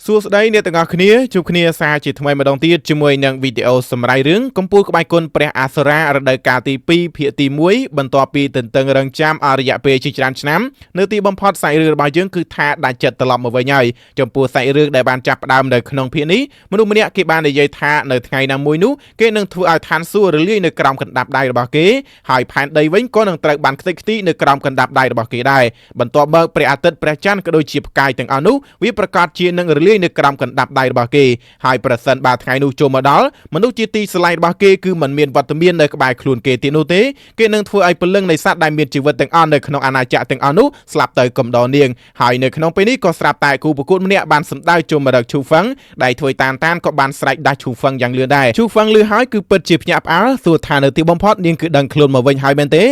សួស្តីអ្នកទាំងអស់គ្នាជួបគ្នាសារជាថ្មីម្ដងទៀតជាមួយនឹងវីដេអូសម្រាប់រឿងកម្ពុជាក្បាច់គុណព្រះអសុរារដូវកាលទី2ភាគទី1បន្ទាប់ពីទន្ទឹងរង់ចាំអស់រយៈពេលជាច្រើនឆ្នាំនៅទីបំផុតសាច់រឿងរបស់យើងគឺថាដាច់ចិត្តត្រឡប់មកវិញហើយចំពោះសាច់រឿងដែលបានចាប់ផ្ដើមនៅក្នុងភាគនេះមនុស្សម្នាក់គេបាននិយាយថានៅថ្ងៃណាមួយនោះគេនឹងធ្វើឲ្យឋានសួគ៌រលាយនៅក្រោមកណ្ដាប់ដៃរបស់គេហើយផែនដីវិញក៏នឹងត្រូវបានខ្ទេចខ្ទីនៅក្រោមកណ្ដាប់ដៃរបស់គេដែរបន្ទាប់មកព្រះអាទិត្យព្រះច័ន្ទក៏ដូចជាផ្កាយទាំងអស់នោះវាប្រកាសជានឹងរលាយនៅក្រោមកណ្ដាប់ដៃរបស់គេហើយប្រសិនបើថ្ងៃនោះចូលមកដល់មនុស្សជាទីស្រឡាញ់របស់គេគឺមិនមានវត្តមាននៅក្បែរខ្លួនគេទៀតនោះទេគេនឹងធ្វើឲ្យពលឹងនៃសត្វដែលមានជីវិតទាំងអស់នៅក្នុងអាណាចក្រទាំងអស់នោះស្លាប់ទៅកំដរនាងហើយនៅក្នុងពេលនេះក៏ស្រាប់តែគូប្រកួតម្នាក់បានសម្ដៅចូលមករកឈូហ្វឹងដែលធ្វើតានក៏បានស្រែកដាស់ឈូហ្វឹងយ៉ាងលឿនដែរឈូហ្វឹងលឺហើយគឺពិតជាភ្ញាក់ផ្អើលសួរថានៅទីបំផុតនាងគឺដឹងខ្លួនមកវិញហើយមែនទេ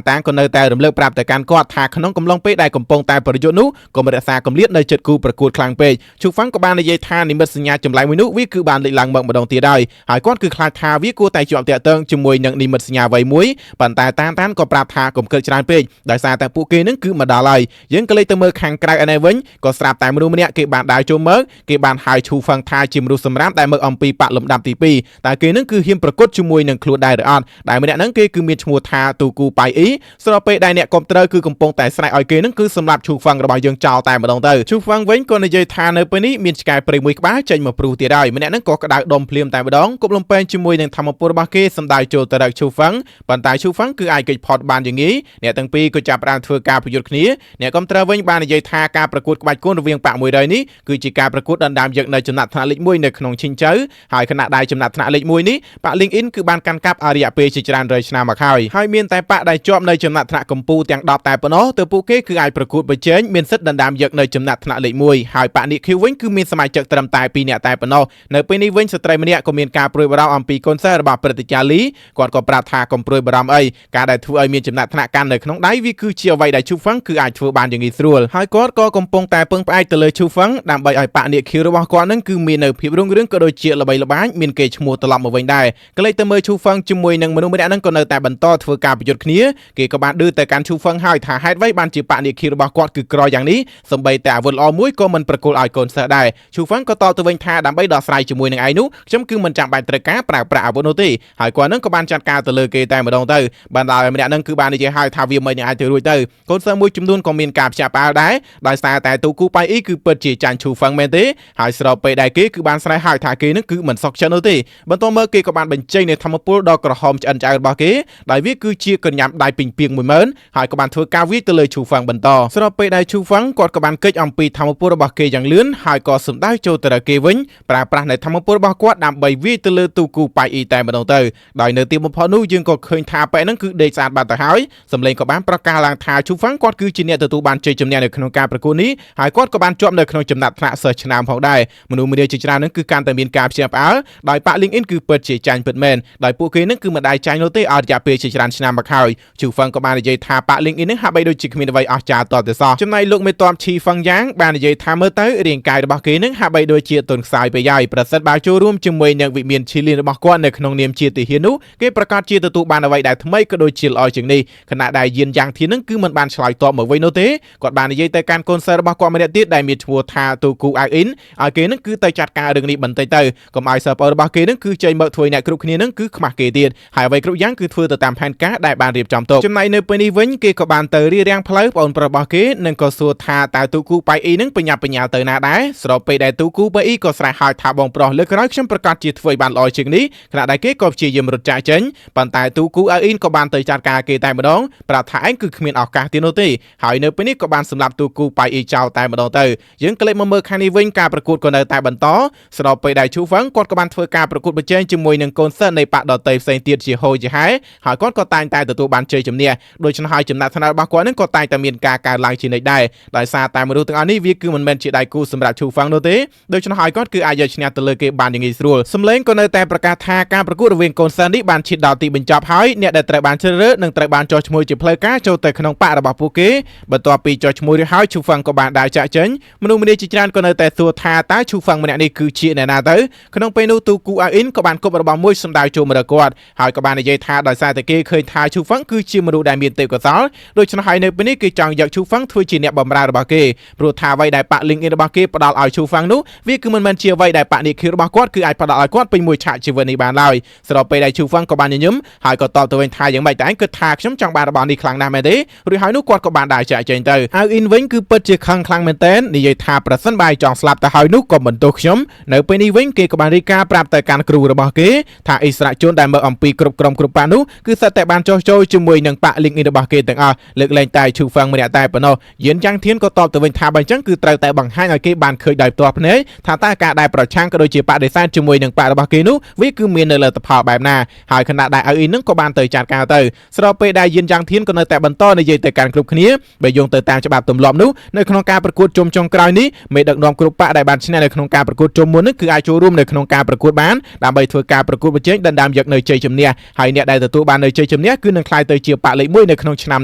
តានក៏នៅតែរំលឹកប្រាប់ទៅកាន់គាត់ថាក្នុងកំឡុងពេលដែលកំពុងតែប្រយុទ្ធនោះកុំរក្សាគម្លាតនៅចិត្តគូប្រកួតខ្លាំងពេកឈូហ្វឹងក៏បាននិយាយថានិមិត្តសញ្ញាចម្លែកមួយនោះវាគឺបានលេចឡើងមកម្ដងទៀតហើយគាត់គឺខ្លាចថាវាគួរតែជាប់តាក់ទងជាមួយនឹងនិមិត្តសញ្ញាអ្វីមួយប៉ុន្តែតានក៏ប្រាប់ថាកុំគិតច្រើនពេកដោយសារតែពួកគេនឹងគឺមកដល់ហើយយើងក៏លេចទៅមើលខាងក្រៅឯនេះវិញក៏ស្រាប់តែមនុស្សម្នាក់គេបានដើរចូលមកគេបានហៅឈូហ្វឹងថាជាមនុស្សសម្រាប់ដែលមកអំពីបកលំដាប់ទី2តើគេនឹងគឺហ៊ានប្រកួតជាមួយនឹងខ្លួនដែរឬអត់ដែលម្នាក់ហ្នឹងគេគឺមានឈ្មោះថាទូគូប៉ៃអ៊ីស្របពេលដែលអ្នកគាំទ្រគឺកំពុងតែស្រែកឲ្យគេនឹងគឺសម្រាប់ឈូហ្វឹងរបស់យើងចោលតែម្ដងទៅឈូហ្វឹងវិញក៏និយាយថានៅពេលនេះមានឆ្កែព្រៃមួយក្បាលចេញមកព្រុសទៀតហើយម្នាក់ហ្នឹងក៏ក្តៅដុំភ្លាមតែម្ដងគប់លំពេងជាមួយនឹងធម្មពលរបស់គេសម្ដៅចូលទៅរកឈូហ្វឹងប៉ុន្តែឈូហ្វឹងគឺអាចគេចផុតបានយ៉ាងងាយអ្នកទាំងពីរក៏ចាប់ផ្ដើមធ្វើការប្រយុទ្ធគ្នាអ្នកគាំទ្រវិញបាននិយាយថាការប្រកួតក្បាច់គុណរវាងប៉100នេះគឺជាការប្រកួតដណ្ដើមយកនៅចំណាត់ថ្នាក់លេខ1នៅក្នុងឈិងជើហើយខណៈដែលចំណាត់ថ្នាក់លេខ1នេះប៉ LinkedIn គឺបានកាន់កាប់អរិយពេលជាច្រើនរយឆ្នាំមកហើយមានតែប៉ដែលជាប់នៅចំណាត់ថ្នាក់កម្ពុជាទាំង10តែប៉ុណ្ណោះទើបពួកគេគឺអាចប្រកួតប្រជែងមានសិទ្ធិដណ្ដើមយកនៅចំណាត់ថ្នាក់លេខ1ហើយប៉ Nick Q វិញគឺមានសមាជិកត្រឹមតែ2នាក់តែប៉ុណ្ណោះនៅពេលនេះវិញស្ត្រីម្នាក់ក៏មានការព្រួយបារម្ភអំពីកូនសិស្សរបស់ព្រឹទ្ធាចារ្យលីគាត់ក៏ប្រាប់ថាកុំព្រួយបារម្ភអីការដែលធ្វើឲ្យមានចំណាត់ថ្នាក់កាន់នៅក្នុងដៃវាគឺជាអ្វីដែលឈូហ្វឹងគឺអាចធ្វើបានយ៉ាងងាយស្រួលហើយគាត់ក៏កំពុងតែពឹងផ្អែកទៅលើឈូហ្វឹងដើម្បីឲ្យប៉ Nick Q របស់គាត់នឹងគឺមាននៅភាពរុងរឿងក៏ដូចជាល្បីល្បាញមានកេរ្តិ៍ឈ្មោះត្រឡប់មកវិញដែរក៏លេចទៅមើលឈូហ្វឹងជាមួយនឹងមនុស្សម្នាក់ហ្នឹងក៏នៅតែបន្តធ្វើការប្រយុទ្ធគ្នាគេក៏បានឌឺទៅកាន់ឈូហ្វឹងហើយថាហេតុអ្វីបានជាប៉ Nick Q របស់គាត់គឺក្រយ៉ាងនេះសម្បីតែអាវុធល្អមួយក៏មិនប្រគល់ឲ្យកូនសិស្សដែរឈូហ្វឹងក៏តបទៅវិញថាដើម្បីដោះស្រាយជាមួយនឹងឯងនោះខ្ញុំគឺមិនចាំបាច់ត្រូវការប្រើប្រាស់អាវុធនោះទេហើយគាត់នឹងក៏បានចាត់ការទៅលើគេតែម្ដងទៅបានដល់ម្នាក់ហ្នឹងគឺបាននិយាយឲ្យថាវាមិនអាចទៅរួចទៅកូនសិស្សមួយចំនួនក៏មានការភ្ញាក់ផ្អើលដែរដោយសារតែទូគូប៉ៃអ៊ីគឺពិតជាចាញ់ឈូហ្វឹងមែនទេហើយស្របពេលដែលគេគឺបានស្រែកឲ្យថាគេនឹងគឺមិនសុខចិត្តនោះទេបន្តមកគេក៏បានបញ្ចេញនូវធម្មពលដ៏ក្រហមឆ្អិនឆ្អៅរបស់គេដោយវាគឺជាកញ្ញាំដៃពីងពីង 10000 ហើយក៏បានធ្វើការវាយទៅលើឈូហ្វឹងបន្តស្របពេលដែលឈូហ្វឹងគាត់ក៏បានកិច្ចអំពីធម្មពលរបស់គេយ៉ាងលឿនហើយក៏សម្ដៅចូលទៅរកគេវិញប្រើប្រាស់នៅធម្មពលរបស់គាត់ដើម្បីវាយទៅលើទូគូប៉ៃអ៊ីតែម្ដងទៅដោយនៅទីបំផុតនោះយើងក៏ឃើញថាប៉ែហ្នឹងគឺដេកស្អាតបាត់ទៅហើយសម្លេងក៏បានប្រកាសឡើងថាឈូហ្វឹងគាត់គឺជាអ្នកទទួលបានជ័យជំនះនៅក្នុងការប្រកួតនេះហើយគាត់ក៏បានជាប់នៅក្នុងចំណាត់ថ្នាក់សិស្សឆ្នាំផងដែរមនុស្សម្នាជាច្រើនហ្នឹងគឺកាន់តែមានការភ្ញាក់ផ្អើលដោយប៉ LinkedIn គឺពិតជាចាញ់ពិតមែនដោយពួកគេហ្នឹងគឺមិនដែលចាញ់នោះទេអត់រយៈពេលជាច្រើនឆ្នាំមកហើយឈូហ្វឹងក៏បាននិយាយថាប៉ LinkedIn ហ្នឹងហាក់បីដូចជាគ្មានអ្វីអស្ចារ្យតទៅសោះចំណែកលោកមេតបឈីហ្វឹងយ៉ាងបាននិយាយថាមើលទៅរាងកាយរបស់គេហ្នឹងហាក់បីដូចជាទន់ខ្សោយពេកហើយប្រសិនបើចូលរួមជាមួយនឹងវិមានឈីលីនរបស់គាត់នៅក្នុងនាមជាទាហាននោះគេប្រកាសជាទទួលបានអ្វីដែលថ្មីក៏ដូចជាល្អជាងនេះខណៈដែលយានយ៉ាងធានហ្នឹងគឺមិនបានឆ្លើយតបមកវិញនោះទេគាត់បាននិយាយទៅកាន់កូនសិស្សរបស់គាត់ម្នាក់ទៀតដែលមានឈ្មោះថាទូគូអាអ៊ីនឲ្យគេហ្នឹងគឺទៅចាត់ការរឿងនេះបន្តិចទៅកុំឲ្យសិស្សប្អូនរបស់គេហ្នឹងគឺចេញមកធ្វើអ្នកគ្រប់គ្នាហ្នឹងគឺខ្មាស់គេទៀតហើយអ្វីគ្រប់យ៉ាងគឺធ្វើទៅតាមផែនការដែលបានរៀបចំទុកចំណែកនៅពេលនេះវិញគេក៏បានទៅរៀបរៀងផ្លូវបងប្រុសរបស់គេនិងក៏សួរថាតើទូគូប៉ៃអ៊ីហ្នឹងបញ្ញាបញ្ញាទៅណាដែរស្របពេលដែលទូគូប៉ៃអ៊ីក៏ស្រែកហៅថាបងប្រុសលើកក្រោយខ្ញុំប្រកាសជាធ្វើបានល្អជាងនេះខណៈដែលគេក៏ព្យាយាមរត់ចាក់ចេញប៉ុន្តែទូគូអាអ៊ីនក៏បានទៅចាត់ការគេតែម្ដងប្រាប់ថាឯងគឺគ្មានឱកាសទៀតនោះទេហើយនៅពេលនេះក៏បានសម្លាប់ទូគូប៉ៃអ៊ីចោលតែម្ដងទៅយើងក្លែកមកមើលខាងនេះវិញការប្រកួតក៏នៅតែបន្តស្របពេលដែលឈូហ្វឹងគាត់ក៏បានធ្វើការប្រកួតប្រជែងជាមួយនឹងកូនសិស្សនៃបកដតៃផ្សេងទៀតជាហូជាហែហើយគាត់ក៏តែងតែទទួលបានជ័យជំនះដូច្នេះហើយចំណាត់ថ្នាក់របស់គាត់នឹងក៏តែងតែមានការកើនឡើងជានិច្ចដែរដោយសារតែមនុស្សទាំងអស់នេះវាគឺមិនមែនជាដៃគូសម្រាប់ឈូហ្វឹងនោះទេដូច្នេះហើយគាត់គឺអាចយកឈ្នះទៅលើគេបានយ៉ាងងាយស្រួលសម្លេងក៏នៅតែប្រកាសថាការប្រកួតរវាងកូនសិស្សនេះបានឈានដល់ទីបញ្ចប់ហើយអ្នកដែលត្រូវបានជ្រើសរើសនឹងត្រូវបានចុះឈ្មោះជាផ្លូវការចូលទៅក្នុងបករបស់ពួកគេបន្ទាប់ពីចុះឈ្មោះរួចហើយឈូហ្វឹងក៏បានដើរចាក់ចេញមនុស្សម្នាជាច្រើនក៏នៅតែសួរថាតើឈូហ្វឹងម្នាក់នេះគឺជាអ្នកណាទៅក្នុងពេលនោះទូគូអាអ៊ីនក៏បានគប់របស់មួយសម្ដៅចូលមករកគាត់ហើយក៏បាននិយាយថាដោយសារតែគេឃើញថាឈូហ្វឹងគឺជាមនុស្សដែលមានទេពកោសល្យដូច្នេះហើយនៅពេលនេះគេចង់យកឈូហ្វឹងធ្វើជាអ្នកបម្រើរបស់គេព្រោះថាអ្វីដែលប៉ LinkedIn របស់គេផ្ដល់ ឲ្យឈូហ្វាំងនោះវាគឺមិនមែនជាអ្វីដែលបនិគិរបស់គាត់គឺអាចផ្ដល់ឲ្យគាត់ពេញមួយឆាកជីវិតនេះបានឡើយស្របពេលដែលឈូហ្វាំងក៏បានញញឹមហើយក៏តបទៅវិញថាយ៉ាងម៉េចតែឯងគិតថាខ្ញុំចង់បានរបស់នេះខ្លាំងណាស់មែនទេរួចហើយនោះគាត់ក៏បានដើរចាក់ចេញទៅអាវអ៊ីនវិញគឺពិតជាខឹងខ្លាំងមែនទែននិយាយថាប្រសិនបើចង់ស្លាប់ទៅហើយនោះក៏មិនទោសខ្ញុំនៅពេលនេះវិញគេក៏បានរាយការណ៍ប្រាប់ទៅកាន់គ្រូរបស់គេថាអិសរាជជនដែលមើលអំពីគ្រប់ក្រុមគ្រប់ប៉ានោះគឺសិតតែបានចោះចូលជាមួយនឹងប៉ា LinkedIn របស់គេទាំងអស់លើកលែងតែឈូហ្វាំងម្នាក់តែប៉ុណ្ណោះយិនយ៉ាងធានក៏តបទៅវិញថាបើអញ្ចឹងគឺត្រូវតែបង្ហាញឲ្យគេបានឃើញដោយផ្ទាល់ភ្នែកថាតើការដែលប្រឆាំងក៏ដូចជាបដិសេធជាមួយនឹងប៉ារបស់គេនោះវាគឺមាននៅលទ្ធផលបែបណាហើយខណៈដែលអាវអ៊ីននឹងក៏បានទៅចាត់ការទៅស្របពេលដែលយិនយ៉ាងធានក៏នៅតែបន្តនិយាយទៅកាន់គ្រប់គ្នាបើយោងទៅតាមច្បាប់ទម្លាប់នោះនៅក្នុងការប្រកួតជុំចុងក្រោយនេះមេដឹកនាំគ្រប់ប៉ាដែលបានឈ្នះនៅក្នុងការប្រកួតជុំមុននេះគឺអាចចូលរួមនៅក្នុងការប្រកួតបានដើម្បីធ្វើការប្រកួតប្រជែងដណ្ដើមយកនៅជ័យជំនះហើយអ្នកដែលទទួលបាននៅជ័យជំនះគឺនឹងក្លាយទៅជាប៉ាលេខ1នៅក្នុងឆ្នាំ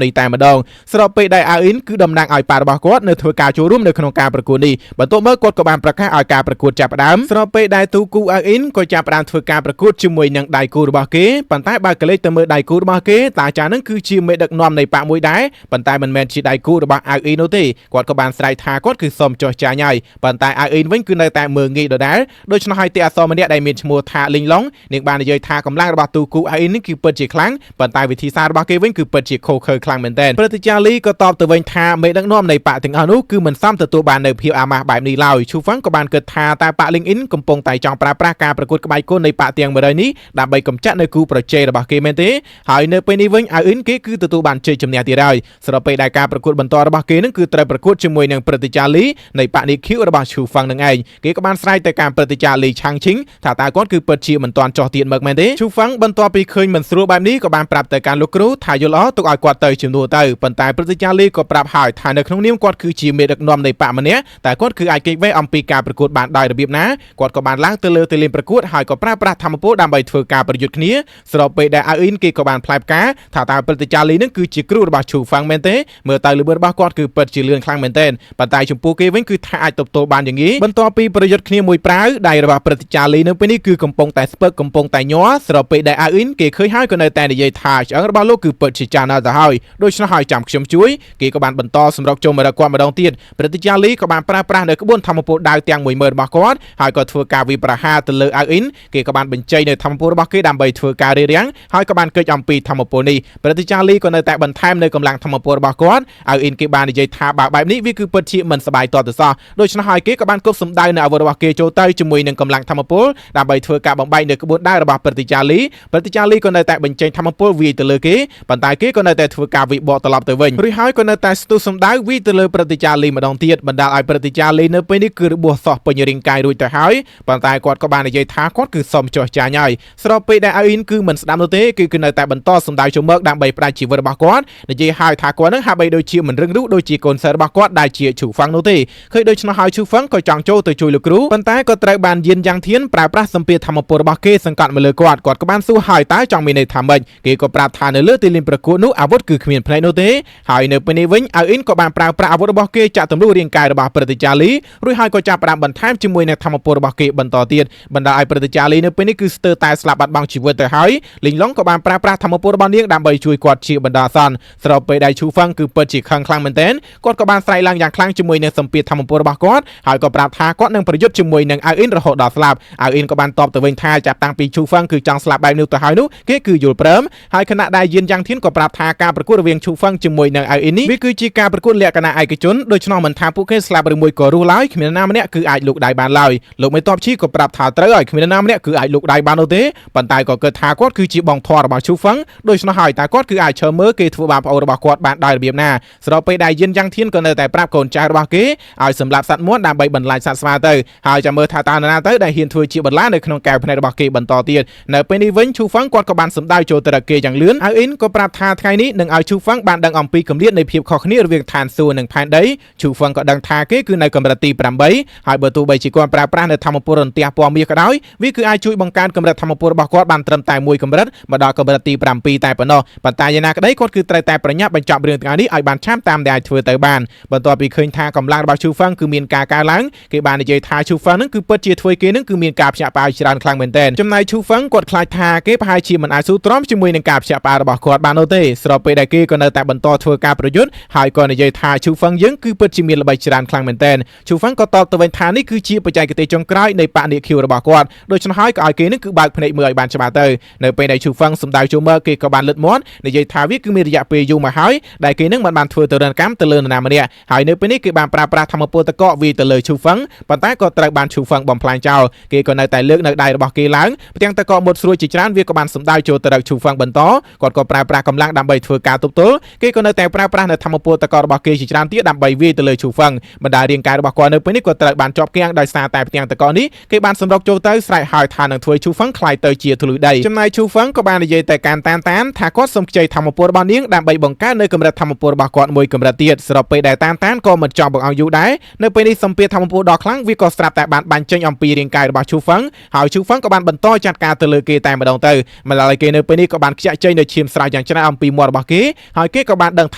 នេះតែម្ដងស្របពេលដែលអាវអ៊ីនគឺតំណាងឲ្យប៉ារបស់គាត់នៅធ្វើការចូលរួមនៅក្នុងការប្រកួតនេះបន្ទាប់មកគាត់ក៏បានប្រកាសឲ្យការប្រកួតចាប់ផ្ដើមស្របពេលដែលទូគូអាវអ៊ីនក៏ចាប់ផ្ដើមធ្វើការប្រកួតជាមួយនឹងដៃគូរបស់គេប៉ុន្តែបើកលេចទៅមើលដៃគូរបស់គេតាចានឹងគឺជាមេដឹកនាំនៃប៉ាមួយដែរប៉ុន្តែមិនមែនជាដៃគូរបស់អាវអ៊ីននោះទេគាត់ក៏បានស្រែកថាគាត់គឺសុំចោះចាញ់ហើយប៉ុន្តែអាវអ៊ីនវិញគឺនៅតែមើលងាយដដែលដូច្នោះហើយទេអសរម្នាក់ដែលមានឈ្មោះថាលីងឡុងនាងបាននិយាយថាកម្លាំងរបស់ទូគូអាវអ៊ីននេះគឺពិតជាខ្លាំងប៉ុន្តែវិធីសាស្ត្ររបស់គេវិញគឺពិតជាខុសខើខ្លាំងមែនទែនព្រឹទ្ធាចារ្យលីក៏តបទៅវិញថាមេដឹកនាំនៃប៉ាទាំងអស់នោះគឺមិនសមទទួលបាននៅភាពអាម៉ាស់បែបនេះឡើយឈូហ្វាំងក៏បានគិតថាតែប៉ា LinkedIn កំពុងតែចង់ប្រើប្រាស់ការប្រកួតក្បាច់គុណនៃប៉ាទាំង100នេះដើម្បីកម្ចាត់នៅគូប្រជែងរបស់គេមែនទេហើយនៅពេលនេះវិញអាវអ៊ីនគេគឺទទួលបានជ័យជំនះទៀតហើយស្របពេលដែលការប្រកួតបន្តរបស់គេនឹងគឺត្រូវប្រកួតជាមួយនឹងព្រឹទ្ធាចារ្យលីនៃប៉ានីឃីវរបស់ឈូហ្វាំងនឹងឯងគេក៏បានស្រែកទៅកាន់ព្រឹទ្ធាចារ្យលីឆាំងឈីងថាតើគាត់គឺពិតជាមិនទាន់ចោះទៀតមកមែនទេឈូហ្វាំងបន្ទាប់ពីឃើញមិនស្រួលបែបនេះក៏បានប្រាប់ទៅកាន់លោកគ្រូថាយល់អស់ទុកឲ្យគាត់ទៅជំនួសទៅប៉ុន្តែព្រឹទ្ធាចារ្យលីក៏ប្រាប់ហើយថានៅក្នុងនាមគាត់គឺជាមេដឹកនាំនៃប៉ាម្នាក់តែគាត់គឺអាចគេចវេះអំពីការប្រកួតបានដោយរបៀបណាគាត់ក៏បានឡើងទៅលើទីលានប្រកួតហើយក៏ប្រើប្រាស់ធម្មពលដើម្បីធ្វើការប្រយុទ្ធគ្នាស្របពេលដែលអាវអ៊ីនគេក៏បានផ្លែផ្កាថាតើព្រឹទ្ធាចារ្យលីនឹងគឺជាគ្រូរបស់ឈូហ្វាំងមែនទេមើលទៅល្បឿនរបស់គាត់គឺពិតជាលឿនខ្លាំងមែនទែនប៉ុន្តែចំពោះគេវិញគឺថាអាចទប់ទល់បានយ៉ាងងាយបន្ទាប់ពីប្រយុទ្ធគ្នាមួយប្រាវដៃរបស់ព្រឹទ្ធាចារ្យលីនៅពេលនេះគឺកំពុងតែស្ពឹកកំពុងតែញ័រស្របពេលដែលអាវអ៊ីនគេឃើញហើយក៏នៅតែនិយាយថាឆ្អឹងរបស់លោកគឺពិតជាចាស់ណាស់ទៅហើយដូច្នោះហើយចាំខ្ញុំជួយគេក៏បានបន្តសម្រុកចូលមករកគាត់ម្ដងទៀតព្រឹទ្ធាចារ្យលីក៏បានប្រើប្រាស់នៅក្បួនធម្មពលដាវទាំង10000របស់គាត់ហើយក៏ធ្វើការវិប្រហារទៅលើអាវអ៊ីនគេក៏បានបញ្ចេញនៅធម្មពលរបស់គេដើម្បីធ្វើការរារាំងហើយក៏បានកិច្ចអំពីធម្មពលនេះព្រឹទ្ធាចារ្យលីក៏នៅតែបន្ថែមនៅកម្លាំងធម្មពលរបស់គាត់អាវអ៊ីនគេបាននិយាយថាបើបែបនេះវាគឺពិតជាមិនសប្បាយតទៅសោះដូច្នោះហើយគេក៏បានគប់សម្ដៅនៅអាវុធរបស់គេចូលទៅជាមួយនឹងកម្លាំងធម្មពលដើម្បីធ្វើការបំបែកនៅក្បួនដាវរបស់ព្រឹទ្ធាចារ្យលីក៏នៅតែបញ្ចេញធម្មពលវាយទៅលើគេប៉ុន្តែគេក៏នៅតែធ្វើការវិបកត្រឡប់ទៅវិញរួចហើយក៏នៅតែស្ទុះសម្ដៅវាយទៅលើព្រឹទ្ធាចារ្យលីម្ដងទៀតបណ្ដាលឲ្យព្រឹទ្ធាចារ្យលីនៅពេលនេះគឺរបួសសោះពេញរាងកាយរួចទៅហើយប៉ុន្តែគាត់ក៏បាននិយាយថាគាត់គឺសុំចោះចាញ់ហើយស្របពេលដែលអាវអ៊ីនគឺមិនស្ដាប់នោះទេគឺនៅតែបន្តសម្ដៅចូលមកដើម្បីផ្ដាច់ជីវិតរបស់គាត់និយាយហើយថាគាត់នឹងហាក់បីដូចជាមិនរឹងរូសដូចជាកូនសិស្សរបស់គាត់ដែលជាឈូហ្វាំងនោះទេឃើញដូច្នោះហើយឈូហ្វាំងក៏ចង់ចូលទៅជួយលោកគ្រូប៉ុន្តែក៏ត្រូវបានយិនយ៉ាងធានប្រើប្រាស់សម្ពាធធម្មពលរបស់គេសង្កត់មកលើគាត់ក៏បានសួរហើយតើចង់មានន័យថាម៉េចគេក៏ប្រាប់ថានៅលើទីលានប្រកួតនោះអាវុធគឺគ្មានផ្នែកនោះទេហើយនៅពេលនេះវិញអាវអ៊ីនក៏បានប្រើប្រាស់អាវុធរបស់គេចាក់ទម្លុះរាងកាយរបស់ព្រឹទ្ធាចារ្យលីរួចហើយក៏ចាប់ផ្ដើមបន្ថែមជាមួយនឹងធម្មពលរបស់គេបន្តទៀតបណ្ដាលឲ្យព្រឹទ្ធាចារ្យលីនៅពេលនេះគឺស្ទើរតែស្លាប់បាត់បង់ជីវិតទៅហើយលីងឡុងក៏បានប្រើប្រាស់ធម្មពលរបស់នាងដើម្បីជួយគាត់ជាបណ្ដាអាសន្នស្របពេលដែលឈូហ្វាំងគឺពិតជាខឹងខ្លាំងមែនទែនគាត់ក៏បានស្រែកឡើងយ៉ាងខ្លាំងជាមួយនឹងសម្ពាធធម្មពលរបស់គាត់ហើយក៏ប្រាប់ថាគាត់នឹងប្រយុទ្ធជាមួយនឹងអាវអ៊ីនរហូតដល់ស្លាប់អាវអ៊ីនក៏បានតបទៅវិញថាចាប់តាំងពីឈូហ្វាំងគឺចង់ស្លាប់បែបនេះទៅហើយនោះគេគឺយល់ព្រមហើយខណៈដែលយិនយ៉ាងធានក៏ប្រាប់ថាការប្រកួតរវាងឈូហ្វាំងជាមួយនឹងអាវអ៊ីននេះវាគឺជាការប្រកួតលក្ខណៈឯកជនដូច្នោះមិនថាពួកគេស្លាប់ឬមួយក៏រស់ឡើយគ្មាននរណាម្នាក់គឺអាចលូកដៃបានឡើយលោកមេតបឈីក៏ប្រាប់ថាត្រូវហើយគ្មាននរណាម្នាក់គឺអាចលូកដៃបាននោះទេប៉ុន្តែក៏គិតថាគាត់គឺជាបងធွာរបស់ឈូហ្វាំងដូច្នោះហើយតែគាត់គឺអាចឈើមើលគេធ្វើបាបប្អូនរបស់គាត់បានដោយរបៀបណាស្របពេលដែលយិនយ៉ាងធានក៏នៅតែប្រាប់កូនចៅរបស់គេឲ្យសម្លាប់សត្វមាន់ដើម្បីបន្លាចសត្វស្វាទៅហើយចាំមើលថាតើនរណាទៅដែលហ៊ានធ្វើជាបន្លានៅក្នុងកែវភ្នែករបស់គេបន្តទៀតនៅពេលនេះវិញឈូហ្វាំងគាត់ក៏បានសម្ដៅចូលទៅរកគេយ៉ាងលឿនអាវអ៊ីនក៏ប្រាប់ថាថ្ងៃនេះនឹងឲ្យឈូហ្វាំងបានដឹងអំពីគម្លាតនៃភាពខុសគ្នារវាងឋានសួគ៌និងផែនដីឈូហ្វាំងក៏ដឹងថាគេគឺនៅកម្រិតទី8ហើយបើទោះបីជាគាត់ប្រើប្រាស់នៅធម្មពលរន្ទះពណ៌មាសក៏ដោយវាគឺអាចជួយបង្កើនកម្រិតធម្មពលរបស់គាត់បានត្រឹមតែមួយកម្រិតមកដល់កម្រិតទី7តែប៉ុណ្ណោះប៉ុន្តែយ៉ាងណាក្ដីគាត់គឺត្រូវតែប្រញាប់បញ្ចប់រឿងទាំងនេះឲ្យបានឆាប់តាមដែលអាចធ្វើទៅបានបន្ទាប់ពីឃើញថាកម្លាំងរបស់ឈូហ្វាំងគឺមានការកើនឡើងគេបាននិយាយថាឈូហ្វាំងនឹងគឺពិតជាធ្វើគេនឹងគឺមានការភ្ញាក់ផ្អើលច្រើនខ្លាំងមែនទែនចំណែកឈូហ្វាំងគាត់ខ្លាចថាគេប្រហែលជាមិនអាចស៊ូទ្រាំជាមួយនឹងការភ្ញាក់ផ្អើលរបស់គាត់បាននោះទេស្របពេលដែលគេក៏នៅតែបន្តធ្វើការប្រយុទ្ធហើយក៏និយាយថាឈូហ្វាំងយើងគឺពិតជាមានល្បិចច្រើនខ្លាំងមែនទែនឈូហ្វាំង ฟังก็ตอบตัวทานี่คือชีปัจจัยเกตจงกรายในปานิคิวระบากอดโดยชนะให้ก็ไอเกนึกคือบางพเนเมื่อบานชมาเตอร์ในไปในชูฟังสมดาวจูเมอร์เกกบานเลือดมอดในยัยทาวิคือมีระยะเปย์ยูมาหายได้เกนึกมันทัวร์เตอร์กัมเตลือนนามันเนี่ยหายในไปนี่คือบานปราธรรมโปตะเกาะวีเตลือชูฟังปัตตาก็ตระบานชูฟังบอมพลายเจ้าเกก็ในแต่เลือกในได้ระบากเกล้างเพียงตะเกาะหมดสวยจิจานวีกบานสมดาวโจตระชูฟังบนโตก่อนก็ปรากำลังดำใบทัวร์การตุบโตเกก็ในแต่ปราในธรรมโปตะเกาะระบากเกจิจานที่ดำใบวีเตลือชูฟังบรรดาเรียงการระบากก่อนในไปนี่ก็ตระบานจอบเกียงได้ซาแต่เพียงตะเกาะนี้เกบานสำรอกโจเตอร์ใส่หายทานหนังถวยชูฟังคลายเตอร์เจียทะลุได้จำนายชูฟังก็บานในแต่การต้านถ้าก็สมใจธรรมโปรบานี้ดำใบบังการในกำลังธรรมโปรบากรมวยกำลังเตียดสำหรับไปได้ต้านก็มันจอบบอกเอาอยู่ได้ในไปในสมเปียธรรมโปรดอกครั้งวิกสตราแต่บานเจงอมปีเรียงกายระบาดชูฟังหายชูฟังก็บานบรรโตจัดการเตลเกแต่มาดองเตอมันอะไรเกในไปนี้ก็บานขยะใจในชิมสลายอย่างชนะอมปีมอระบาเกหายเกก็บานดังฐ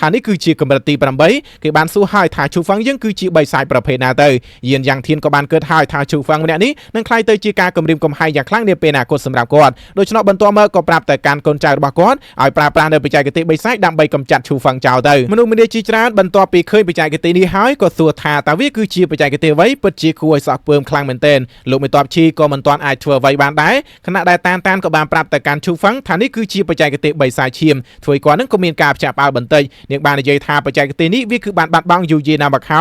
านนี่คือจีกำลังตีปรำใบเกบานสู้หายถ่ายชูฟังยังคือจีใบสายประเพณาเตอเย็นอย่างเทียนก็บานเกิดหายถ่ายชูฟังเนี่ยนี้นั่งคลายเตอจีการกำริมกำไฮอย่างครั้งเนี่ยเป็นอนาคตสำหรับกอดโดยเฉพาะบรรโตเมื่อก็ปราบแต่การกลใจระบาดกอดเอาปราในไปใจกติใบสายดำใบกำจัดชูฟังเจ้าเตอมนุษย์มันได้จีจราบรรโตปีเคยไปใจกตินี้หายก็สัวทาแต่วิคือจีไปใจกติไว้เปิดจีคุยสักเปิมคลังเหมือนเต้นลูกไม่ตอบชีก็มันตอนไอทัวร์ไว้บานได้ขณะได้ต้านก็บานปราบแต่การชูฟังฐานนี้คือจีไปใจกติใบสายเชียมถวยก่อนนั้นก็มีการจับเอาบันเตยเนี่ยบานในใจทาไปใจกตินี้วิคือบานบังอยู่ยีนาบักห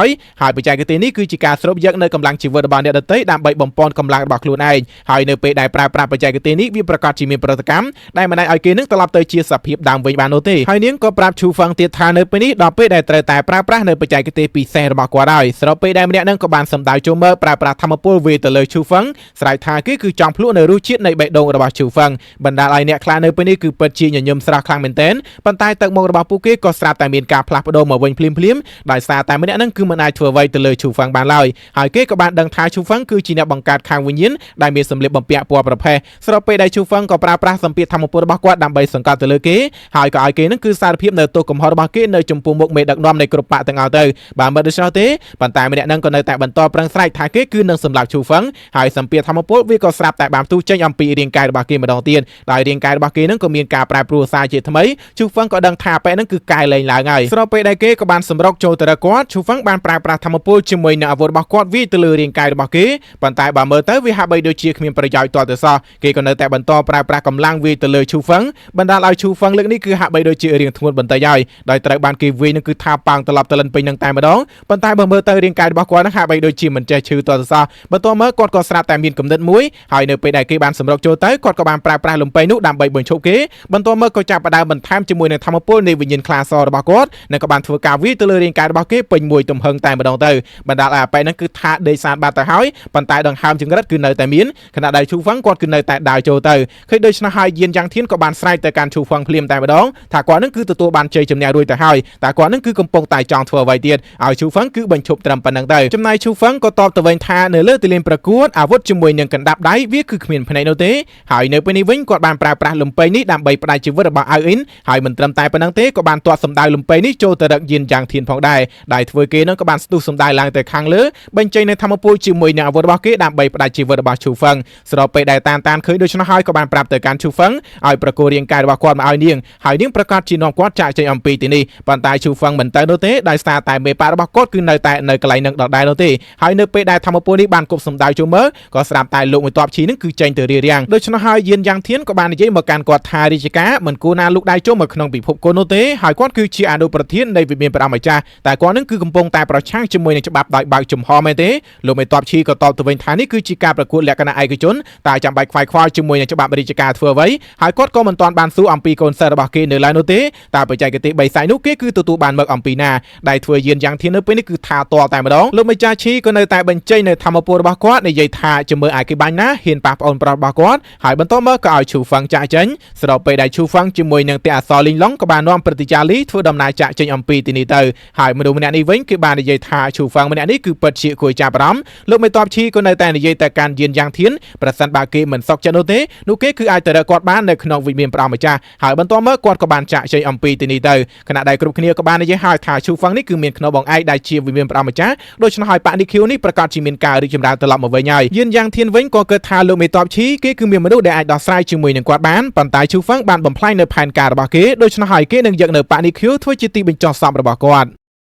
ายไปใจกตินี้คือจีการสรุปเยอะในกำลังชีวบาลเนี่ยเตยดำใบบอมปอนกำลังบักลูนไอหายในเปได้ปราบไปใจกตินี้วิประกาศจีมีประกรรมได้มาในไอเกนึกตลอดเตยเชียสับเพียบดำไว้บานโนเต้หายนี้ก็ปราบชูฟังเตียทาในไปนี้ดอกเป้ได้แต่ปราในไปใจกติปีแซร์บักกว่าได้สรุปไปได้มาเนี่ยนั่งก็บานสมดาวโจเมอร์ปราธรรมโปเวเตเลยชูฟังสายทาคือจอมพลุในรูชิดในใบดงระบาดชูฟังบรรดาไอเนี่ยคลาในไปนี้คือเปิดจีนยมสระคลังเหม็นเต้นปันใต้ตะมงระบาดปุกเกก็สระแต่มีการพลับโดมมาวันพลิมได้ซาแต่ไม่ได้นั่นคือมันไอทัวร์ไว้เตเลยชูฟังบานลอยหายเกก็บานดังทาชูฟังคือจีเนบังการคางวิญญาณได้มีสำเร็จบำเปียปัวประเพสรุปไปได้ชูฟังก็ปราสัมเปียธรรมโปรบักวัดดำใบสังกัดเตเลยเกหายก็ไอเกนั่นคือสารเพียบในตัวกมฮอร์บักเกในจมพูมกเมดักนอมในกรุปะตังเอาเตอบานบัดเชาเตปันใต้ไม่ได้นั่นก็ในแต่บรรทอปรังไส้ทาเกคือนั่งสำหรับชูฟังหายสัมเปียธรรมโปวิก็สลับแต่บามตู้เจงอัมปีเรียงกายบักเกมาดองเตียนได้เรียงกายบักเกนั่นก็มีการปลายปลัวซาเจทำไมชูฟังก็ดังทาไปนั่นคือกายเลยหลายไงสรุปไปได้เกก็บานสำรอกโจตระกอดชูฟังบานปลายธรรมโปชิมวยในอวบกอดวิตลือเรียงกายบักเกปันใต้บามเมอร์เตวิฮาใบโดยเชียมีประโยชน์ต่อแต่ซอเกก็ในแต่บรรทอปลายกำลังวิตลือชูฟังบรรดาลายชูฟังเรื่องนี้คือฮาใบโดยเชียเรีงทั้งหมดบรรทายได้ตระบานเกวีนั่นคือทาปังตลับตะลันไปยังแต่มาดองปันใต้บามเมอร์เตเรียงกายบักกอดนะฮะใบโดยเชียเหมือนใจชื่อต่อแต่ซอบรรทอเมื่อกอดก็สระแต่มีนกำเนิดมุ้ยหายเนไปได้เกบานสำรอกโจเตกอดก็บานปลายลงไปนุดำใบบนโชเกบรรทอเมื่อก็จับประดาบรรทามจมวยในธรรมโปในวิญญาณคลาซอระบากอดในกบานทัวกาวิตลือเรียงกายบักเกเป็นมวยตุ่มเฮงแต่มาดองเตบรรดาไปนั่นคือทาเดซานบาตาหายปันใต้ดังหามจึงรัดคือในแต่มีนขณะใดชูฟังกอดคือในแต่ดาวโจเตเคยโดยชนะหายเย็นยังเทียนก็บานไซแต่การชูฟังเพลียมแต่มาดองถ้ากว่านั่นคือตัวบานเจยจำแนวด้วยแต่หายแต่กว่านั่นคือกำปงตายจองทัวไวเตียนเอาชูฟังคือบรรชุบตรำปันนังเตจำนายชูฟังก็ตอบตะวันทาเนเลือดเลียนประกวดอาวุธจมวยยังกันดับได้วิคือขมิ้นภายในโนเตหายในไปในวิ่งกอดบานปลาลมไปนี้ดำใบปลายชีวิตบาเอาอินหายเหมือนตรำตายปันนังเตก็บานตัวสมได้ลมไปนี้โจตระยินอย่างเทียนพองได้ทัวเกนั่นก็บานสตูสมได้ลางแต่คางเลือบรรจัยในธรรมโปจมวยในอาวุธบาเกดำใบปลายชีวิตบาชูฟังสเราไปได้ต้านเคยโดยชนะหายก็บานปราบแต่การชูฟังเอาประโกเรียงกายบากอดมาเอาเนียงหายเนียงประกาศจีนอมกอดจากใจอมปีตีนี้ปันตายชูฟังเหมือนแต่โนเตได้ซาแต่เมปาบากอดคือในไกลนักดอกได้โนเตหายเนไปได้ธรรมโปนี้บานกบสมได้จูเมอร์ก็สลับตายลงไปตอบชีนั่นคือใจเตอเรียงโดยชนะหายเย็นยังเทียนก็บานในใจมาการกอดทาริจิกาเหมือนกูนาลูกได้โจมมาขนมปีพบโกโนเตหายกอดคือชีอาโดประเทศในวิเมียนปรามาจาแต่ก่อนนั้นคือกำปงแต่ประช่างจมวยในฉบับได้ใบจุ่มฮอไม่เตลงไปตอบชีก็ตอบตัวเป็นฐานนี่คือจีการประกวดและคณะไอกจนแต่จำใบควายควายจมวยในฉบับริจิกาทัวไว้หายกอดก็มันตอนบานสู้อัมปีโกนเซอร์บาเกเนลาโนเตแต่ไปใจกติใบสายนุกเกคือตัวบานเมืองอัมปีนาได้ทัวเย็นยังเทียนไปนี่คือทาตัวแต่มาดองลงไปจาชีก็ในแต่บรรจัยในธรรมโปรบากอดในใหญ่ทาจมวยไอกิบานนะเห็นปาปอนปราบากอดหายบรรทอเมื่อก็เอาชูฟังจ่าเจนสเราไปได้ชูฟังจมวยยังเตะซอลิงล้องก็บานน้อมปฏิจารีทัวดำนายจ่าเจนอัมปีตินีเตอหายมาดูมันนี้เว้นคือบานในใหญ่ทาชูฟังมันนี้คือเปิดชีคุยจ่าปรำลงไปตอบชีก็ในแต่ในใหญ่แต่การเย็นยังเทียนประสันบาเกเหมือนซอกจโนเตนุเกคือไอแต่กอดบ้านในขนมวิเมียนปรามาจาหายบรรทอเมื่อกอดก็บานจ่าเจนอัมปีตินีเตขณะใดกรุ๊ปคเนียก็บานในใหญ่หายทาชูฟังนี่คือเมียนขนมบองไอได้เชียวิเมียนปรามาจาโดยชนะหายปะนิคิวนี่ประกาศจีเมียนการริจมราตลอดมาไว้ใหญ่ยืนยังเทียนเว้นก็เกิดทาลงไม่ตอบชี้เกคือเมียนมนุษย์ได้ไอดอสไซชิมวยหนึ่งกวาดบ้านปันตายชูฟังบานบ่มพลายในแผนการระบาเกโดยชนะหายเกหนึ่งอย่างเนปะนิคิวทั่วจิตติเป็นจอสามระบากอด